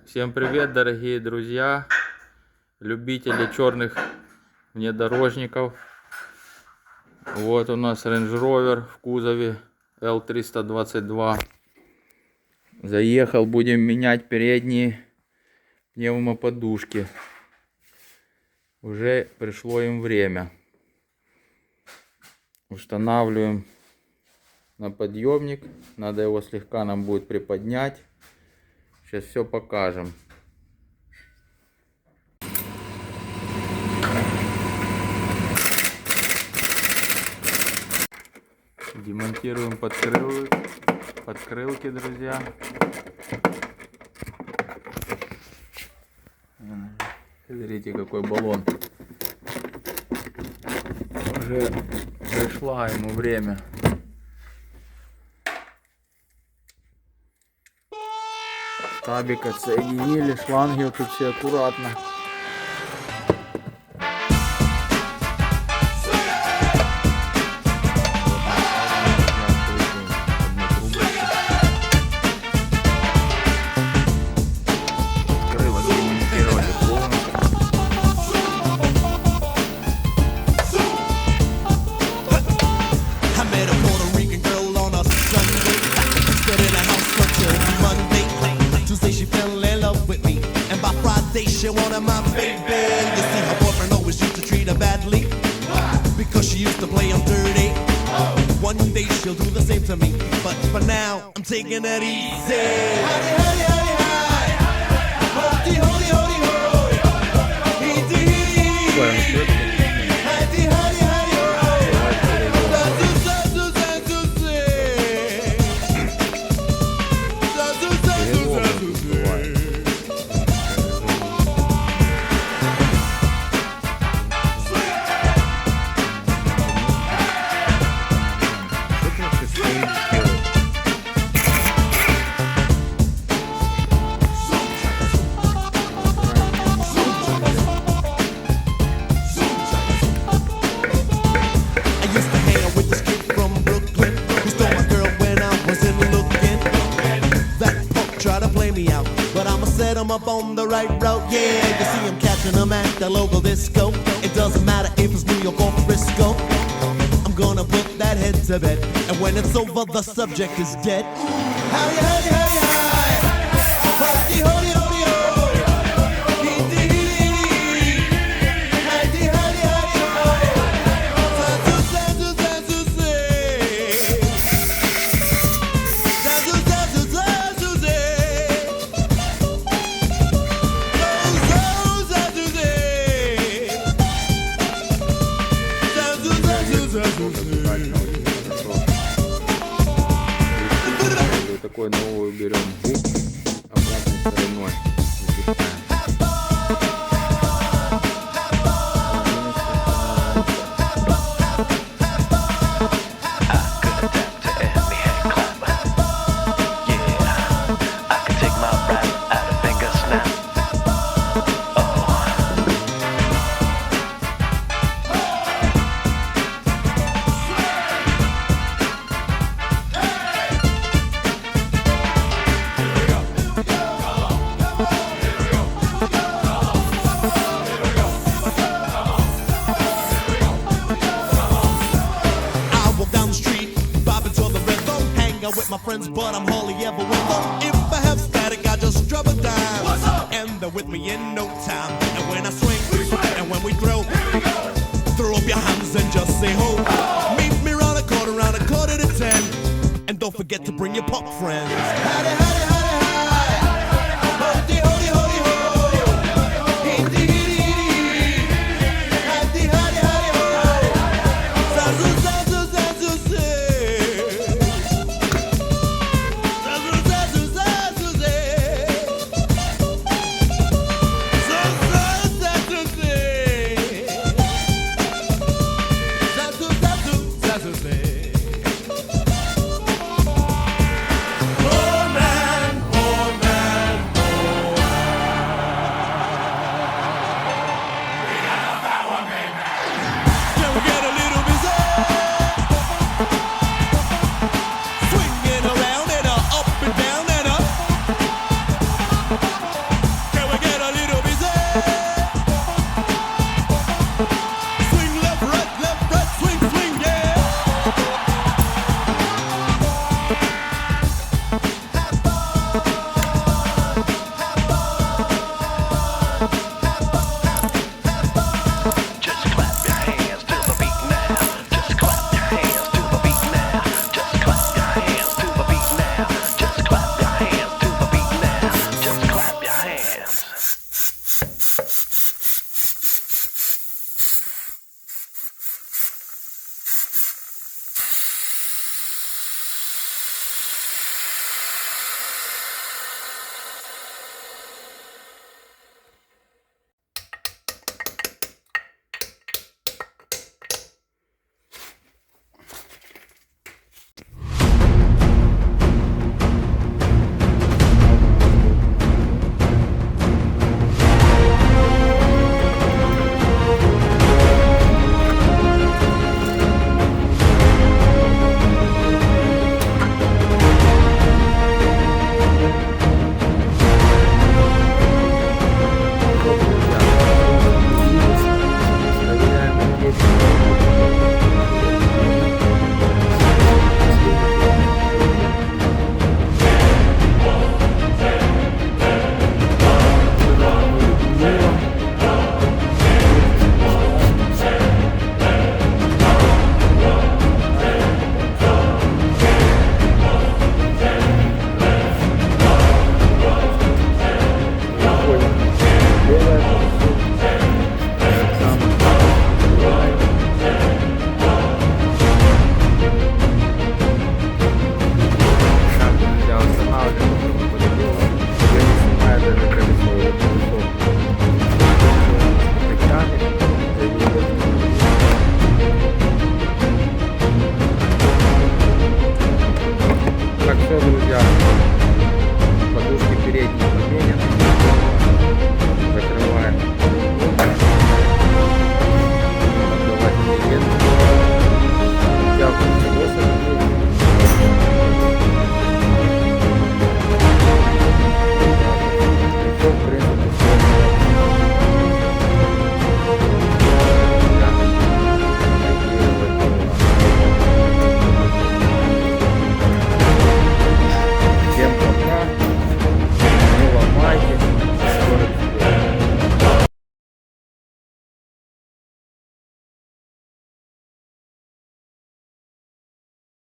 Всем привет, дорогие друзья, любители черных внедорожников. Вот у нас Range Rover в кузове L322. Заехал, будем менять передние пневмоподушки. Уже пришло им время. Устанавливаем на подъемник. Надо его слегка нам будет приподнять. Сейчас все покажем. Демонтируем подкрылки, друзья. Смотрите, какой баллон. Уже пришло ему время. Табик отсоединили, шланги вот тут все аккуратно. She wanted my baby. You see, her boyfriend always used to treat her badly because she used to play him dirty. One day she'll do the same to me, but for now I'm taking it easy. Howdy, howdy, howdy, howdy. Howdy, howdy, howdy, howdy. Howdy, howdy, howdy. Set him up on the right road, yeah. You see him catching him at the local disco. It doesn't matter if it's New York or Frisco. I'm gonna put that head to bed, and when it's over, the subject is dead. Howdy, howdy, howdy, howdy, howdy, howdy, howdy. Такой новую берем обратной стороной. With my friends, but I'm hardly ever with them. If I have static, I just drop it down. And they're with me in no time. And when I swing, and when we throw up your hands and just say ho. Meet me round a quarter to 10. And don't forget to bring your pop friends. Howdy, howdy, howdy.